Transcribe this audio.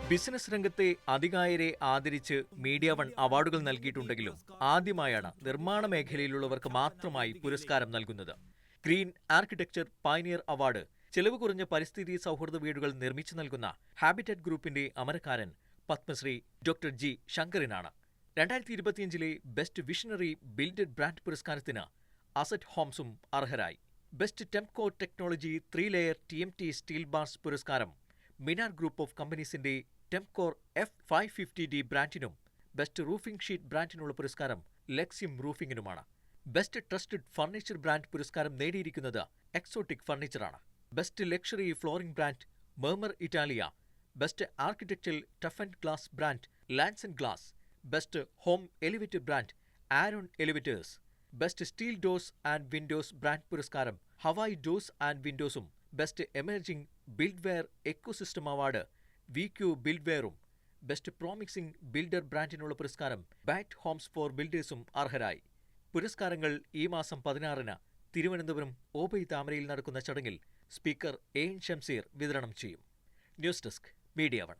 Business രംഗത്തെ അതികായരെ ആദരിച്ച് media one അവാർഡുകൾ നൽകിയിട്ടുണ്ടെങ്കിലും ആദ്യമായാണ് നിർമ്മാണ മേഖലയിലുള്ളവർക്ക് മാത്രമായി പുരസ്കാരം നൽകുന്നത്. ഗ്രീൻ ആർക്കിടെക്ചർ പയനിയർ അവാർഡ് ചെലവ് കുറഞ്ഞ പരിസ്ഥിതി സൗഹൃദ വീടുകൾ നിർമ്മിച്ചു നൽകുന്ന ഹാബിറ്ററ്റ് ഗ്രൂപ്പിന്റെ അമരക്കാരൻ പത്മശ്രീ ഡോക്ടർ ജി ശങ്കറിനാണ്. 2025 ബെസ്റ്റ് വിഷണറി ബിൽഡഡ് ബ്രാൻഡ് പുരസ്കാരത്തിന് അസറ്റ് ഹോംസും അർഹരായി. Best Temco technology 3 layer TMT steel bars പുരസ്കാരം മിനാർ ഗ്രൂപ്പ് ഓഫ് കമ്പനീസിന്റെ ടെംകോർ F550D ബ്രാൻഡിനും ബെസ്റ്റ് റൂഫിംഗ് ഷീറ്റ് ബ്രാൻഡിനുള്ള പുരസ്കാരം ലെക്സിം റൂഫിംഗിനുമാണ്. ബെസ്റ്റ് ട്രസ്റ്റഡ് ഫർണിച്ചർ ബ്രാൻഡ് പുരസ്കാരം നേടിയിരിക്കുന്നത് എക്സോട്ടിക് ഫർണിച്ചറാണ്. ബെസ്റ്റ് ലക്ഷറി ഫ്ലോറിംഗ് ബ്രാൻഡ് മെർമർ Italia, best architectural tough and glass brand Lance and glass, best home elevator brand Aaron elevators, best steel doors and windows brand പുരസ്കാരം Hawaii doors and വിൻഡോസും, best emerging buildware ecosystem award VQ ബിൽഡ്വെയറും, best promising builder ബ്രാൻഡിനുള്ള പുരസ്കാരം ബാറ്റ് Holmes four ബിൽഡേഴ്സും അർഹരായി. പുരസ്കാരങ്ങൾ ഈ മാസം 16-ന് തിരുവനന്തപുരം ഓബൈ താമരയിൽ നടക്കുന്ന ചടങ്ങിൽ സ്പീക്കർ AN ഷംസീർ വിതരണം ചെയ്യും. News desk, media one.